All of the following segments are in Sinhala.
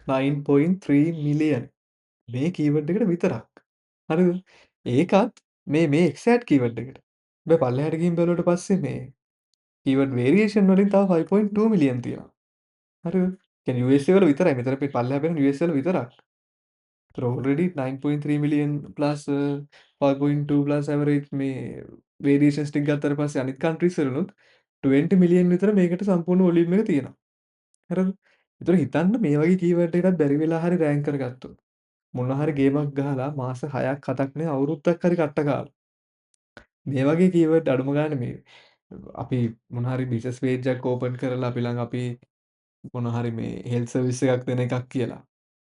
9.3 මිලියන් මේ කීවර්ඩ් එකට විතරක්. හරිද? ඒකත් මේ එක්සැක්ට් කීවර්ඩ් එකට. හැබැයි පල්ලෙහාට ගිහින් බැලුවට පස්සේ මේ කීවර්ඩ් වේරියේෂන් වලින් තව 5.2 මිලියන් තියෙනවා. හරිද? කියන්නේ USA වල විතරයි. මෙතන පල්ලෙහා බලන USA වල විතරක්. ඒතර already 9.3 million plus 5.2 plus average මේ වේරියේෂන්ස් ටික ගත්තට පස්සේ අනිත් කන්ට්‍රීස් වලුත් 20 මිලියන් විතර මේකට සම්පූර්ණ වොලියුම් එක තියෙනවා. හරිද? ඒතර හිතන්න මේ වගේ කීවර්ඩ් එකකට බැරි වෙලා හරි රෑන්ක් කරගත්තොත්. මොන හරි ගේමක් ගහලා මාස 6ක් 7ක් නේ අවුරුද්දක් හරි කට්ට කාලා. මේ වගේ කීවර්ඩ් අඩුම ගානේ මේ අපි මොන හරි බිස්නස් පේජ් එකක් ඕපන් කරලා අපි ළඟ අපි මොන හරි මේ හෙල්ත් සර්විස් එකක් දෙන එකක් කියලා.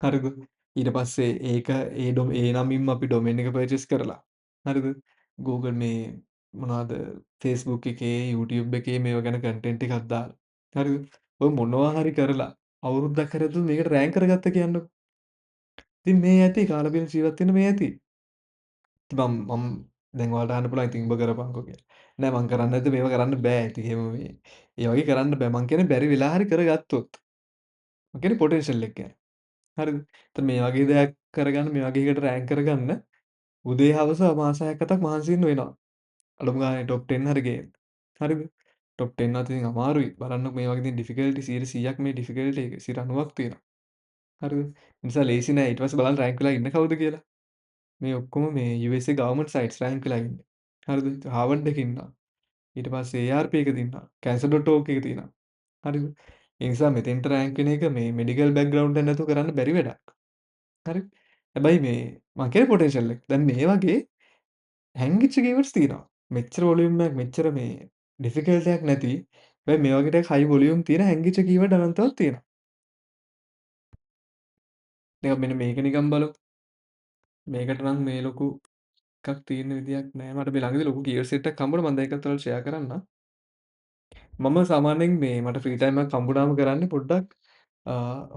හරිද? ඊට පස්සේ ඒක ඒ නමින්ම අපි ඩොමේන් එක පර්චේස් කරලා. හරිද? Google මේ මොනවද Facebook එකේ YouTube එකේ මේවා ගැන කන්ටෙන්ට් එකක් දාලා. හරිද? ඔය මොනවා හරි කරලා අවුරුද්දක් හරි ඇතුළත මේකට රෑන්ක් කරගත්ත කියන්නකො. ඉතින් මේ ඇති කාලා බීලා ජීවත් වෙන්න මේ ඇති. ඉතින් මම දැන් ඔයාලට අහන්න පුළුවන් ඉතින් උඹ කරපන්කෝ කියලා. නෑ මං කරන්නේ නැද්ද මේවා කරන්න බෑ. ඉතින් එහෙම මේ ඒ වගේ කරන්න බෑ. මං කියන්නේ බැරි වෙලා හරි කරගත්තොත්. මං කියන්නේ පොටෙන්ෂල් එක ගැන. හරිද? එතන මේ වගේ දෙයක් කරගන්න මේ වගේ එකකට රෑන්ක් කරගන්න උදේ හවස මාස 6ක් 7ක් මහන්සි වෙන්න වෙනවා. අඩුම ගානේ টොප් 10 හරි ගේන්න. හරිද? টොප් 10 වත් ඉතින් අමාරුයි. බලන්නකො මේ වගේ තියෙන ඩිෆිකල්ටි 100%ක් මේ ඩිෆිකල්ටි එක 90ක් තියෙනවා. හරිද? ඒ නිසා ලේසි නෑ ඊට පස්සේ බලන්න රෑන්ක් වෙලා ඉන්න කවුද කියලා. මේ ඔක්කොම මේ USA ගවර්න්මන්ට් සයිට්ස් රෑන්ක් වෙලා ඉන්නේ. හරිද? හාවර්ඩ් එකේ ඉන්නවා. ඊට පස්සේ ARP එකේ ඉන්නවා. cancer.org එකේ තියෙනවා. හරිද? ඒ නිසා මෙතෙන්ට රෑන්ක් වෙන එක මේ මෙඩිකල් බෑග්ග්‍රවුන්ඩ් එක නැතුව කරන්න බැරි වැඩක්. හරි? හැබැයි මේ මං කියන්නේ පොටෙන්ෂල් එක. දැන් මේ වගේ හැංගිච්ච කීවර්ඩ්ස් තියෙනවා. මෙච්චර වොලියුම් එකක් මෙච්චර මේ ඩිෆිකල්ටි එකක් නැති හැබැයි මේ වගේ ටිකක් හයි වොලියුම් තියෙන හැංගිච්ච කීවර්ඩ් අනන්තවත් තියෙනවා. දැන් අපි මෙන්න මේක නිකන් බලමු. මේකට නම් මේ ලොකු එකක් තියෙන විදියක් නෑ. මට මේ ළඟදී ලොකු කීවර්ඩ් සෙට් එකක් හම්බුණා. මම දැන් ඒකත් ඔයාලට ෂෙයා කරන්නම්. මම සාමාන්‍යයෙන් මේ මට ෆ්‍රී ටයිම් එකක් හම්බුනාම කරන්නේ පොඩ්ඩක්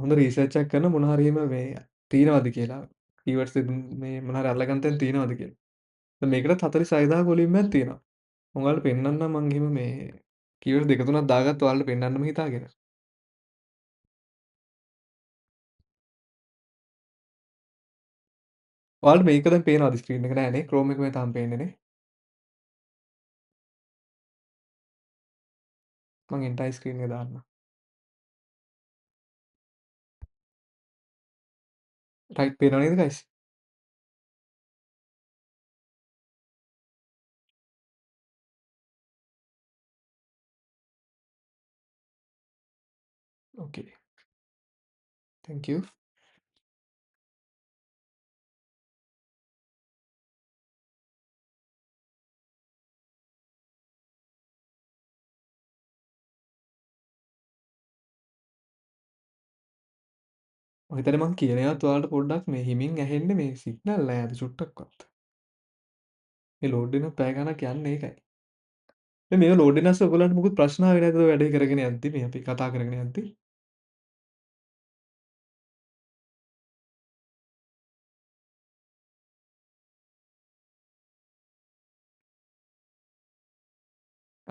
හොඳ රිසර්ච් එකක් කරන මොන හරි එහෙම මේ තියෙනවද කියලා. කීවර්ඩ්ස් මේ මොන හරි අල්ලගන්න තැන් තියෙනවද කියලා. දැන් මේකටත් 46000 වොලියුම් එකක් තියෙනවා. මම ඔයාලට පෙන්නන්නම් මං එහෙම මේ කීවර්ඩ් දෙක තුනක් දාගත්තා ඔයාලට පෙන්නන්නම හිතාගෙන. ඔයාලට මේක දැන් පේනවද ස්ක්‍රීන් එක නෑනේ Chrome එකේ තාම පේන්නේ නේ. මං එන්ටයිර් ස්ක්‍රීන් එක දාන්නම්. රයිට් පේනව නේද ගයිස්? ඕකේ. Thank you. මම හිතන්නේ මං කියන ඒවාත් ඔයාලට පොඩ්ඩක් මේ හිමින් ඇහෙන්නේ මේ සිග්නල් නෑ අද චුට්ටක්වත්. මේ ලෝඩ් වෙන පැය ගණක් යන්නේ ඒකයි. දැන් මේවා ලෝඩ් වෙන අස්සේ ඔයගොල්ලන්ට මොකුත් ප්‍රශ්න ආවේ නැද්ද ඔය වැඩේ කරගෙන යද්දි මේ අපි කතා කරගෙන යද්දි?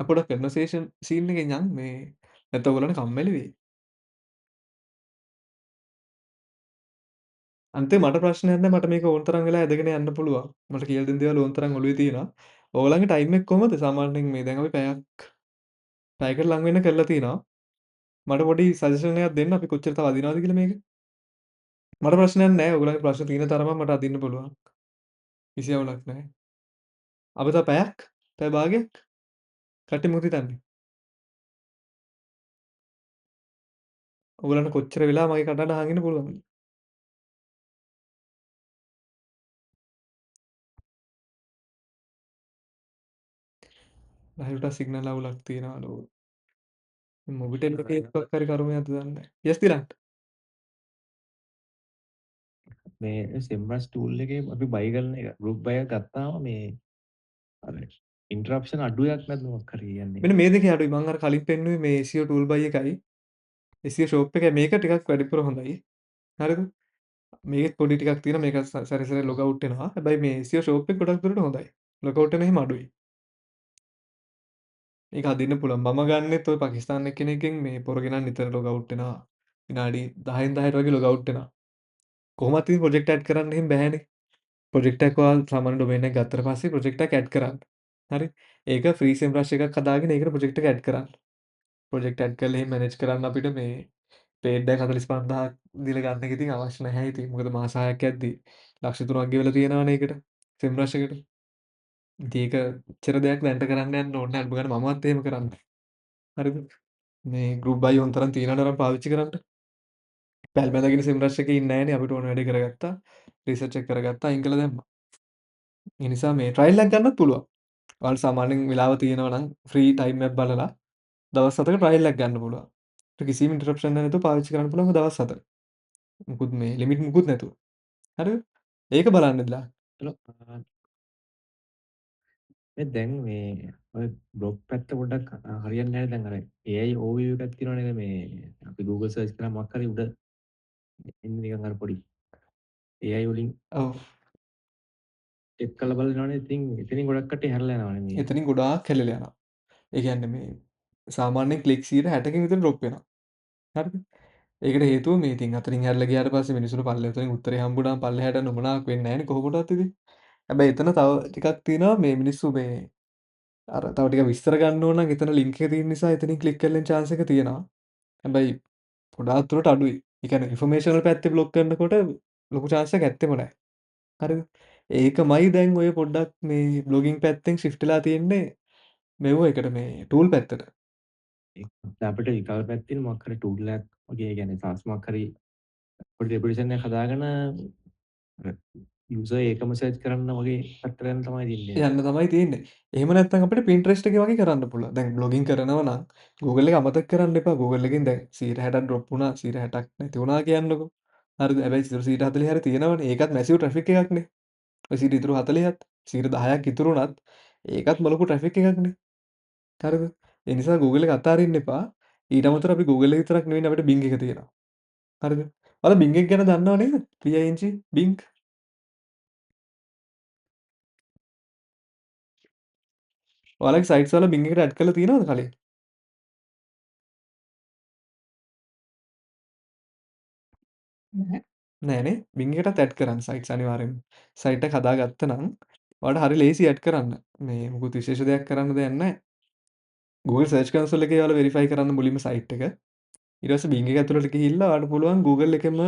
පොඩක් කන්වර්සේෂන් සීන් එකෙන් යන් මේ නැත්නම් ඔයගොල්ලන්ට කම්මැලි වෙයි. අන්තිමේ මට ප්‍රශ්නයක් නෑ මට මේක ඕන තරම් වෙලා ඇදගෙන යන්න පුළුවන්. මට කියලා දෙන දේවල් ඕන තරම් ඔළුවේ තියෙනවා. ඕගොල්ලන්ගේ ටයිම් එක කොහමද? සාමාන්‍යයෙන් මේ දැන් අපි පැයකට ලං වෙන්න කරලා තියෙනවා. මට පොඩි සජෙෂන් එකක් දෙන්න අපි කොච්චර තව අදිනවද කියලා මේක. මට ප්‍රශ්නයක් නෑ. ඔයගොල්ලන්ගේ ප්‍රශ්න තියෙන තරමක් මට අදින්න පුළුවන්. කිසි අවුලක් නෑ. අපි තව පැයක්? පැය භාගයක්? කට්ටිය මොකද හිතන්නේ? ඔයගොල්ලන්ට කොච්චර වෙලා මගේ කටහඬ අහන් ඉන්න පුළුවන්ද? ලහිරුට සිග්නල් අවුලක් තියෙනවලු. මොබිටෙල් එකේ එකක් හරි කරුමයක්ද දන්නේ නැහැ. යස් දිලන්ට්. මේ සෙම්රස් ටූල් එකේ අපි බයි කරන එක ගෲප් බයි එකක් ගත්තාම මේ අර ඉන්ටරප්ෂන් අඩුවක් නැද්ද මොකක් හරි කියන්නේ. මෙන්න මේ දෙකේ අඩුයි. මම අර කලින් පෙන්නුවේ මේ SEO tool buy එකයි. SEO shop එකයි මේක ටිකක් වැඩිපුර හොඳයි. හරිද? මේකෙත් පොඩි ටිකක් තියෙනවා. මේක සැරේ ලොග් අවුට් වෙනවා. හැබැයි මේ SEO shop එක ගොඩක් දුරට හොඳයි. ලොග් අවුට් වෙන එහෙම අඩුයි. ඒක අදින්න පුළුවන්. මම ගන්නෙත් ඔය පාකිස්තාන් එක්කෙනෙක්ගෙන් මේ පොර ගෙනන් නිතර ලොග් අවුට් වෙනවා. විනාඩි 10න් 10ට වගේ ලොග් අවුට් වෙනවා. කොහොමත් ඉතින් ප්‍රොජෙක්ට් ඇඩ් කරන්න එහෙම බෑනේ. ප්‍රොජෙක්ට් එකක් ඔයාලා සාමාන්‍ය ඩොමේන් එකක් ගත්තට පස්සේ ප්‍රොජෙක්ට් එකක් ඇඩ් කරන්න. හරි. ඒක ෆ්‍රී සෙම්රෂ් එකක් හදාගෙන ඒකට ප්‍රොජෙක්ට් එක ඇඩ් කරන්න. ප්‍රොජෙක්ට් ඇඩ් කරලා එහෙම මැනේජ් කරන්න අපිට මේ පේඩ් එක 45,000ක් දීලා ගන්න එක ඉතින් අවශ්‍ය නැහැ ඉතින්. මොකද මාස 6ක් යද්දී ලක්ෂ 3ක් ගෙවලා තියෙනවනේ ඒකට. සෙම්රෂ් එකට. ඉතින් ඒක එච්චර දෙයක් දැනට කරන්න යන්න ඕනේ නැහැ. අඩු ගානේ මමවත් එහෙම කරන්නේ. හරිද? මේ ගෲප් බයි ඕන තරම් තියෙනවනේ අරන් පාවිච්චි කරන්න. පැල් බැඳගෙන සෙම්රෂ් එකේ ඉන්නේ නැහනේ. අපිට ඕන වැඩේ කරගත්තා. රිසර්ච් එක කරගත්තා. අයින් කළා දැම්මා. ඒ නිසා මේ ට්‍රයිල් එකක් ගන්නත් පුළුවන්. ඔයාලට සාමාන්‍යයෙන් වෙලාව තියෙනවා නම් ෆ්‍රී ටයිම් එකක් බලලා දවස් 7ක ට්‍රයිල් එකක් ගන්න පුළුවන්. ඒකට කිසිම ඉන්ටරප්ෂන් නැතුව පාවිච්චි කරන්න පුළුවන් දවස් 7. මුකුත් මේ ලිමිට් මුකුත් නැතුව. හරිද? ඒක බලන්නදලා. එතකොට මේ දැන් මේ ඔය බ්ලොග් පැත්ත පොඩ්ඩක් හරියන්නේ නැහැ දැන් අර AI overview එකක් තියෙනවා නේද මේ අපි Google search කරාම මොකක් හරි උඩ එන්නේ නිකන් අර පොඩි AI වලින් ඔව්. චෙක් කරලා බලනවනේ ඉතින් එතනින් ගොඩක් කට්ටිය හැරලා යනවනේ මේ. එතනින් ගොඩාක් හැලලා යනවා. ඒ කියන්නේ මේ සාමාන්‍යයෙන් ක්ලික් 60කින් විතර ඩ්‍රොප් වෙනවා. හරිද? ඒකට හේතුව මේ ඉතින් අතනින් හැරලා ගියාට පස්සේ මිනිස්සුන්ට පල්ලෙහාතනින් උත්තරේ හම්බුනාම පල්ලෙහාට යන්න උවමනාවක් වෙන්නේ නැහනේ කොහොමඩවත් ඉතින්. හැබැයි එතන තව ටිකක් තියෙනවා මේ මිනිස්සු මේ අර තව ටිකක් විස්තර ගන්න ඕන නම් එතන ලින්ක් එක තියෙන නිසා එතනින් ක්ලික් කරලා chance එක තියෙනවා. හැබැයි ගොඩාක් දුරට අඩුයි. ඒ කියන්නේ ඉන්ෆර්මේෂනල් පැත්තේ බ්ලොක් කරනකොට ලොකු chance එකක් ඇත්තෙම නැහැ. හරිද? ඒකමයි දැන් ඔය පොඩ්ඩක් මේ බ්ලොගින් පැත්තෙන් shift වෙලා තියෙන්නේ මෙව්ව එකට මේ ටූල් පැත්තට. ඒක අපිට විකල්පයක් තියෙන මොකක් හරි ටූල් එකක් වගේ ඒ කියන්නේ සාස් මොකක් හරි පොඩි රෙපියුටේෂන් එකක් හදාගෙන අර යූසර් ඒකම සර්ච් කරන්න වගේ පැත්තට යන්න තමයි තියන්නේ. යන්න තමයි තියෙන්නේ. එහෙම නැත්නම් අපිට Pinterest එකේ වගේ කරන්න පුළුවන්. දැන් බ්ලොගින් කරනවා නම් Google එක අමතක කරන්න එපා. Google එකෙන් දැන් 60ක් ඩ්‍රොප් වුණා, 60ක් නැති වුණා කියන්නකෝ. හරිද? හැබැයි 140 හරි තියෙනවනේ. ඒකත් මැසිව් ට්‍රැෆික් එකක්නේ. ඔය 40ත් 40ක් ඉතුරු වුණත් ඒකත් ලොකු ට්‍රැෆික් එකක්නේ. හරිද? ඒ නිසා Google එක අතාරින්න එපා. ඊට අමතරව අපි Google එක විතරක් නෙවෙයි අපිට Bing එක තියෙනවා. හරිද? ඔයාලා Bing එක ගැන දන්නව නේද? Bing. ඔයාලගේ සයිට්ස් වල Bing එකට ඇඩ් කරලා තියෙනවද කලින්? නැහැ. නෑනේ. Bing එකටත් ඇඩ් කරන්න සයිට්ස් අනිවාර්යෙන්ම. සයිට් එක හදාගත්ත නම් ඔයාලට හරි ලේසියි ඇඩ් කරන්න. මේ මොකුත් විශේෂ දෙයක් කරන්න දෙයක් නැහැ. Google Search Console එකේ ඔයාලා වෙරිෆයි කරන්න මුලින්ම සයිට් එක. ඊට පස්සේ Bing එක ඇතුළට ගිහිල්ලා ඔයාලට පුළුවන් Google එකෙන්ම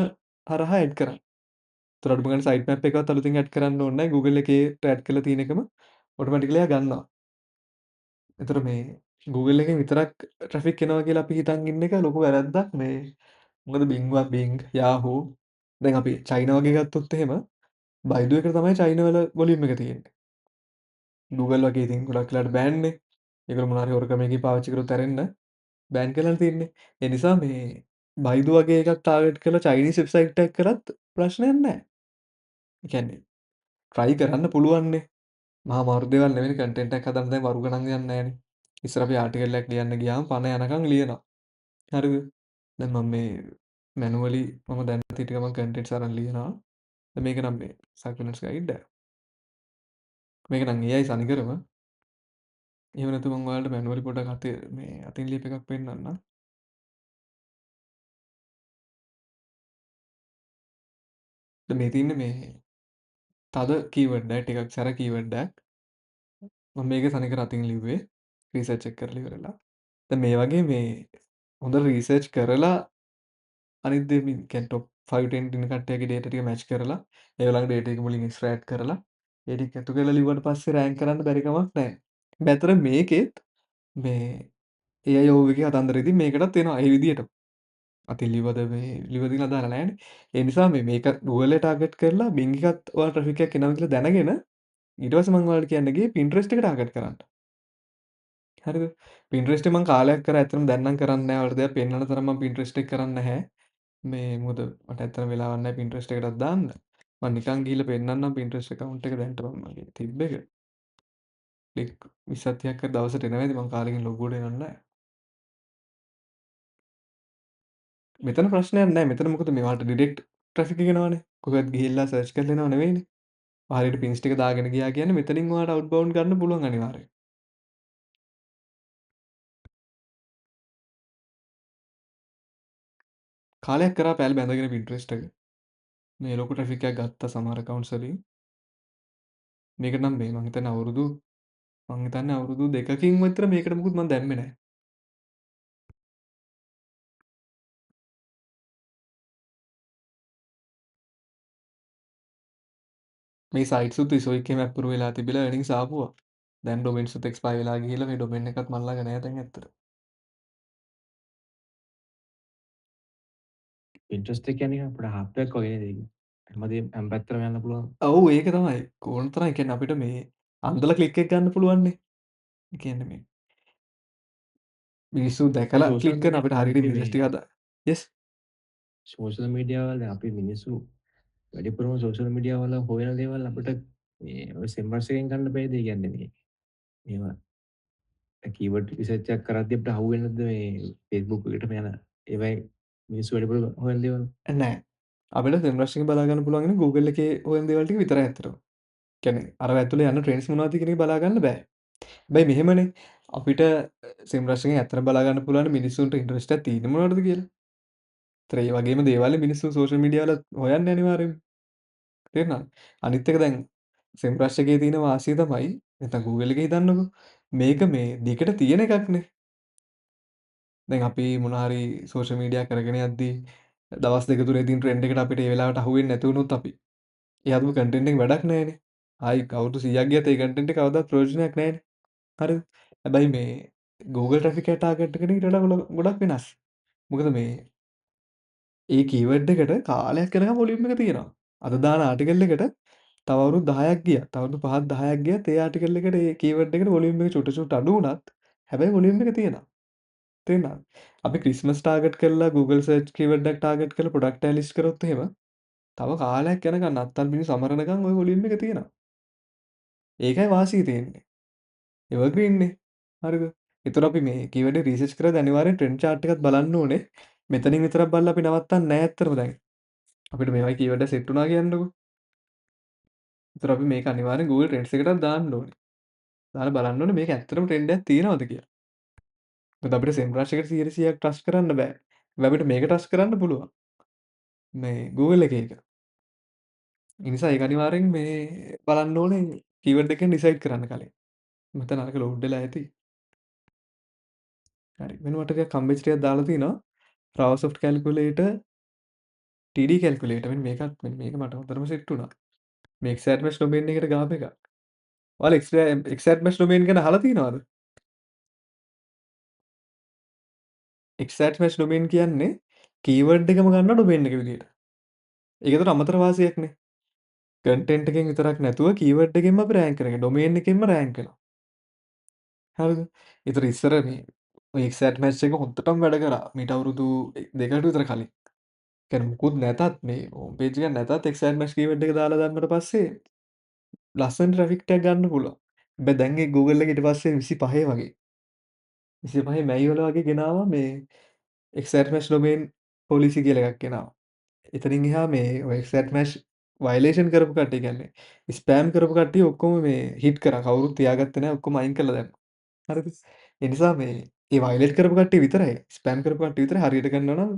හරහා ඇඩ් කරන්න. ඒතර අඩුම ගානේ සයිට් මැප් එකවත් අලුතින් ඇඩ් කරන්න ඕනේ නැහැ. Google එකේට ඇඩ් කරලා තියෙන එකම ඔටෝමැටිකලි එයා ගන්නවා. ඒතර මේ Google එකෙන් විතරක් ට්‍රැෆික් එනවා කියලා අපි හිතන් ඉන්න එක ලොකු වැරැද්දක්. මේ මොකද Bing, Yahoo දැන් අපි චයිනා වගේ ගත්තොත් එහෙම බයිදු එකට තමයි චයිනා වල වොලියුම් එක තියෙන්නේ. Google වගේ ඉතින් ගොඩක් වෙලාවට බෑන්නේ. ඒගොල්ලෝ මොනවා හරි හොරකමකින් පාවිච්චි කරොත් ඇරෙන්න බෑන් කරලා තියෙන්නේ. ඒ නිසා මේ බයිදු වගේ එකක් ටාගට් කරලා චයිනීස් වෙබ්සයිට් එකක් කරත් ප්‍රශ්නයක් නැහැ. ඒ කියන්නේ try කරන්න පුළුවන්නේ. මහා අමාරු දේවල් නෙවෙයි කන්ටෙන්ට් එකක් හදන්න දැන් වරු ගණන් යන්නේ නැහනේ. ඉස්සර අපි ආටිකල් එකක් ලියන්න ගියාම පණ යනකම් ලියනවා. හරිද? දැන් මම මේ මැනුවලි මම දැනට හිටිය ගමන් කන්ටෙන්ට්ස් අරන් ලියනවා. දැන් මේක නම් මේ සර්කලර්ස් ගයිඩ් එක. මේක නම් AI සනිකරම. එහෙම නැතු මම ඔයාලට මැනුවලි පොඩ්ඩක් අතේ මේ අතින් ලියපු එකක් පෙන්නන්නම්. දැන් මේ තියෙන්නේ මේ තද කීවර්ඩ් එකක් ටිකක් සැර කීවර්ඩ් එකක්. මම මේක සනිකර අතින් ලිව්වේ. රිසර්ච් එක කරලා ඉවරලා. දැන් මේ වගේ මේ හොඳ රිසර්ච් කරලා අනිත් දේ මේ කියන්නේ ටොප් 5 10 ඉන්න කට්ටියගේ ඩේටා ටික මැච් කරලා ඒගොල්ලන්ගේ ඩේටා එක මුලින් එක්ස්ට්‍රැක්ට් කරලා ඒ ටික එකතු කරලා ලිව්වට පස්සේ රෑන්ක් කරන්න බැරි කමක් නැහැ. හැබැයි අතන මේකෙත් මේ AI overview එකේ කතන්දරෙදි මේකටත් එනවා ඒ විදිහටම. අතින් ලිව්වද මේ ලිව්වද කියලා දාලා නැහැනේ. ඒ නිසා මේක Google එක ටාගට් කරලා Bing එකත් ඔයාලා ට්‍රැෆික් එකක් එනවා කියලා දැනගෙන ඊට පස්සේ මම ඔයාලට කියන්න ගියේ Pinterest එක ටාගට් කරන්න. හරිද? Pinterest එක මම කාලයක් කරා ඇත්තටම දැන් නම් කරන්නේ නැහැ. ඔයාලට දෙයක් පෙන්වන්න තරම් මම Pinterest එක කරන්නේ නැහැ. මේ මොකද මට ඇත්තටම වෙලාවක් නැහැ Pinterest එකටත් දාන්න. මම නිකන් ගිහිල්ලා පෙන්නන්නම් Pinterest account එක දැන්ට මම මගේ තිබ්බ එක. ක්ලික් 20ක් 30ක් කර දවසට එනවා ඉතින් මම කාලෙකින් ලොගුවට එනන්නේ නැහැ. මෙතන ප්‍රශ්නයක් නැහැ. මෙතන මොකද මේවාට ඩිරෙක්ට් ට්‍රැෆික් එක එනවනේ. කොහෙවත් ගිහිල්ලා සර්ච් කරලා එනව නෙවෙයිනේ. හරියට පින්ස් ටික දාගෙන ගියා කියන්නේ මෙතනින් ඔයාලට අවුට්බවුන්ඩ් ගන්න පුළුවන් අනිවාර්යෙන්. කාලයක් කරා පැල් බැඳගෙන පින්ටරෙස්ට් එක. මේ ලොකු ට්‍රැෆික් එකක් ගත්තා සමහර accounts වලින්. මේකට නම් මේ මං හිතන්නේ අවුරුදු 2කින් විතර මේකට මුකුත් මං දැම්මේ නැහැ. මේ සයිට්ස් උත් ඉසොයික් එහෙම ඇප්ප්‍රූව් වෙලා තිබිලා earnings ආපුවා. දැන් ඩොමේන්ස් උත් එක්ස්පයර් වෙලා ගිහිල්ලා මේ ඩොමේන් එකත් මන් ළඟ නැහැ දැන් ඇත්තට. Pinterest එක කියන්නේ අපිට හබ් එකක් වගේ නේද ඒක? හැමදේම හැම පැත්තටම යන්න පුළුවන්. ඔව් ඒක තමයි. ඕන තරම් ඒ කියන්නේ අපිට මේ අන්දලා ක්ලික් එක ගන්න පුළුවන්නේ. ඒ කියන්නේ මේ මිනිස්සු දැන් දැකලා සෝෂල් ක්ලික් කරන මීඩියා අපිට දැන් හරියට අපි බිස්නස් මේ ටික යස් සෝෂල් මීඩියා වල දැන් අපි මිනිස්සු වැඩිපුරම සෝෂල් මීඩියා වල හොයන දේවල් අපිට මේ ඔය සෙම්මර්ස් එකෙන් ගන්න බෑද? ඒ කියන්නේ මේ මේවා කීවර්ඩ් රිසර්ච් එකක් කරද්දී අපිට අහුවෙන්නේ නැද්ද මේ Facebook එකටම යන ඒවයි මිනිස්සු වැඩිපුර හොයන දේවල්? නෑ. අපිට සෙම්රෂ් එක බලා ගන්න පුළුවන් ඉන්නේ Google එකේ හොයන දේවල් ටික විතරයි ඇත්තටම. කියන්නේ අර ඇතුලේ යන ට්‍රෙන්ඩ්ස් මොනවද කියන එක බලා ගන්න බෑ. හැබැයි මෙහෙමනේ අපිට සෙම්රෂ් එකෙන් ඇත්තටම බලා ගන්න පුළුවන් මිනිස්සුන්ට ඉන්ට්‍රෙස්ට් එකක් තියෙන්නේ මොනවටද කියලා. ඒතර ඒ වගේම දේවල් මිනිස්සු සෝෂල් මීඩියා වල හොයන්නේ අනිවාර්යෙන්ම. තේරුණාද? අනිත් එක දැන් සෙම්රෂ් එකේ තියෙන වාසිය තමයි නැත්නම් Google එකේ හිතන්නකෝ මේක මේ දිගට තියෙන එකක්නේ. දැන් අපි මොනවා හරි සෝෂල් මීඩියා කරගෙන යද්දී දවස් දෙක තුනේ තියෙන ට්‍රෙන්ඩ් එකට අපිට ඒ වෙලාවට අහු වෙන්නේ නැති වුණොත් අපි ඒ හදපු කන්ටෙන්ට් එකෙන් වැඩක් නැහැනේ. ආයි අවුරුදු 100ක් ගියත් ඒ කන්ටෙන්ට් එක කවදාවත් ප්‍රයෝජනයක් නැහැනේ. හරිද? හැබැයි මේ Google traffic එක ටාගට් කරන එකට වඩා ගොඩක් වෙනස්. මොකද මේ ඒ කීවර්ඩ් එකට කාලයක් යනකම් වොලියුම් එක තියෙනවා. අද දාන ආටිකල් එකට තව අවුරුදු 10ක් ගියත්, අවුරුදු 5ක් 10ක් ගියත් ඒ ආටිකල් එකට ඒ කීවර්ඩ් එකට වොලියුම් එක චුට්ට චුට්ට අඩු වුණත් හැබැයි වොලියුම් එක තියෙනවා. තේරුණාද? අපි ක්‍රිස්මස් ටාගට් කරලා Google සර්ච් කීවර්ඩ් එකක් ටාගට් කරලා ප්‍රොඩක්ට් එක ලිස්ට් කරොත් එහෙම තව කාලයක් යනකම් නත්තල් මිනිස්සු අමරනකම් ওই වොලියුම් එක තියෙනවා. ඒකයි වාසිය තියෙන්නේ. එවර්ග්‍රීන් නේ. හරිද? ඒතර අපි මේ කීවර්ඩ් එක රිසර්ච් කරද්දී අනිවාර්යෙන් ට්‍රෙන්ඩ් chart එකත් බලන්න ඕනේ. මෙතනින් විතරක් බලලා අපි නවත්තන්නේ නැහැ ඇත්තටම දැන්. අපිට මේවයි කීවර්ඩ් එක සෙට් වුණා කියන්නකෝ. ඒතර අපි මේක අනිවාර්යෙන් Google Trends එකටත් දාන්න ඕනේ. දාලා බලන්න ඕනේ මේක ඇත්තටම ට්‍රෙන්ඩ් එකක් තියෙනවද කියලා. මොකද අපිට SEMrush එකට 100% ට්‍රස්ට් කරන්න බෑ. හැබැයි අපිට මේක ට්‍රස්ට් කරන්න පුළුවන්. මේ Google එකේ එක. ඒ නිසා ඒක අනිවාර්යෙන් මේ බලන්න ඕනේ කීවර්ඩ් එකෙන් ඩිසයිඩ් කරන්න කලින්. මෙතන අරක ලෝඩ් වෙලා ඇති. හරි. මෙන්න මට ටිකක් හම්බෙච්ච ටිකක් දාලා තිනවා. Rawasoft calculator, TD calculator මෙන්න මේක මට හොඳටම සෙට් වුණා. මේ exact match domain එකට ගහපු එකක්. ඔයාලා exact match domain ගැන අහලා තියෙනවද? exact match domain කියන්නේ කීවර්ඩ් එකම ගන්නවා ඩොමේන් එක විදියට. ඒක ඒතර අමතර වාසියක්නේ. කන්ටෙන්ට් එකෙන් විතරක් නැතුව කීවර්ඩ් එකෙන්ම අපි රෑන්ක් කරගෙන ඩොමේන් එකෙන්ම රෑන්ක් වෙනවා. හරිද? ඒතර ඉස්සර මේ ඔය එක්සැක්ට් මැච් එක හොඳටම වැඩ කරා. මීට අවුරුදු 2කට විතර කලින්. කියන්නේ මුකුත් නැතත් මේ හෝම් පේජ් එකක් නැතත් එක්සැක්ට් මැච් කීවර්ඩ් එක දාලා දැම්මට පස්සේ ලස්සන ට්‍රැෆික් ටැග් ගන්න පුළුවන්. හැබැයි දැන් ඒ Google එක ඊට පස්සේ 25 වගේ 25 මැයි වල වගේ ගෙනාවා මේ එක්සැක්ට් මැච් ඩොමේන් පොලිසි කියලා එකක් ගෙනාවා. එතනින් එහා මේ ඔය එක්සැක්ට් මැච් වයලේෂන් කරපු කට්ටිය කියන්නේ ස්පෑම් කරපු කට්ටිය ඔක්කොම මේ හිට් කරා. කවුරුත් තියාගත්තේ නැහැ. ඔක්කොම අයින් කළා දැම්මා. හරිද? ඒ නිසා මේ ඒ වයලේට් කරපු කට්ටිය විතරයි ස්පෑම් කරපු කට්ටිය විතරයි හරියට කරනවා නම්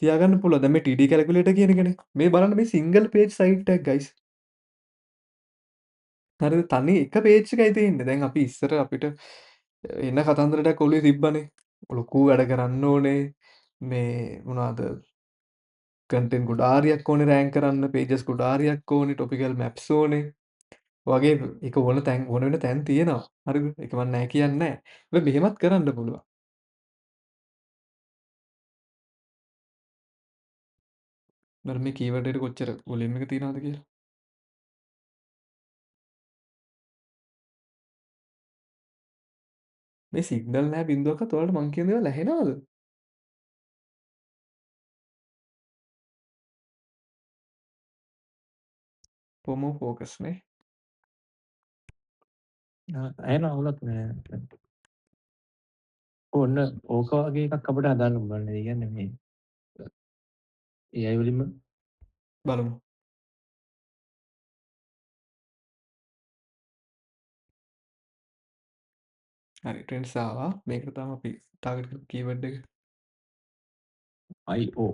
තියාගන්න පුළුවන්. දැන් මේ TD කැල්කියුලේටර් කියන එකනේ. මේ බලන්න මේ සිංගල් පේජ් සයිට් එකක් ගයිස්. හරිද? තනි එක පේජ් එකයි තියෙන්නේ. දැන් අපි ඉස්සර අපිට එන කතන්දර ටිකක් ඔළුවේ තිබ්බනේ. ලොකු වැඩ කරන්න ඕනේ. මේ මොනවද කන්ටෙන්ට් ගොඩාරියක් ඕනේ රෑන්ක් කරන්න, පේජස් ගොඩාරියක් ඕනේ, ටොපිකල් මැප්ස් ඕනේ. වගේ ඒක ඕන වෙන තැන් තියෙනවා. හරිද? ඒක මම නෑ කියන්නේ නෑ. හැබැයි මෙහෙමත් කරන්න පුළුවන්. බලන්න මේ කීවර්ඩ් එකට කොච්චර වොලියම් එක තියනවද කියලා. මේ සිග්නල් නැහැ බින්දුවක්වත් ඔයාලට මං කියන දේවල් ඇහෙනවද? ප්‍රොමෝ ෆෝකස් නේ. ඇහෙනවා වුණත් මේ ඔන්න ඕක වගේ එකක් අපිට හදාන්න පුළුවන්. ඒ කියන්නේ මේ AI වලින්ම බලමු. හරි ට්‍රෙන්ඩ්ස් ආවා. මේකට තමයි අපි ටාගට් කරපු කීවර්ඩ් එක. IO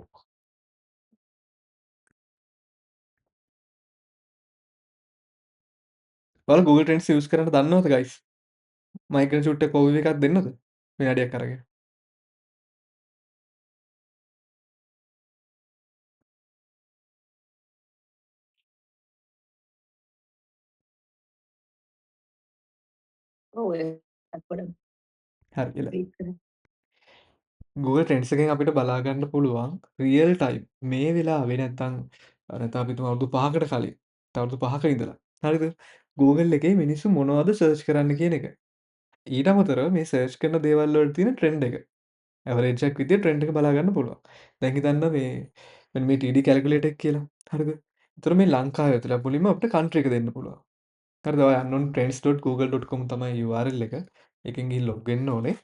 ඔයාලා Google Trends යූස් කරන්න දන්නවද ගයිස්? මයිග්‍රන් ෂූට් එක ඕවර්විව් එකක් දෙන්නද? විනාඩියක් අරගෙන. ඔව් ඒකත් පොඩක් හරියට. ක්ලික් කරා. Google Trends එකෙන් අපිට බලා ගන්න පුළුවන් රියල් ටයිම් මේ වෙලාවේ නැත්තම් නැත්නම් අපි හිතමු අවුරුදු 5කට කලින්. අවුරුදු 5ක ඉඳලා. හරිද? Google එකේ මිනිස්සු මොනවද සර්ච් කරන්න කියන එක. ඊට අමතරව මේ සර්ච් කරන දේවල් වල තියෙන ට්‍රෙන්ඩ් එක. ඇවරේජ් එකක් විදිහට ට්‍රෙන්ඩ් එක බලා ගන්න පුළුවන්. දැන් හිතන්න මේ මෙන්න මේ TD කැල්කියුලේටර් එක කියලා. හරිද? ඒතර මේ ලංකාවේ ඇතුළේ මුලින්ම අපිට කන්ට්‍රි එක දෙන්න පුළුවන්. හරිද? ඔය unknown trends.google.com තමයි URL එක. එකෙන් ගිහින් ලොග් වෙන්න ඕනේ.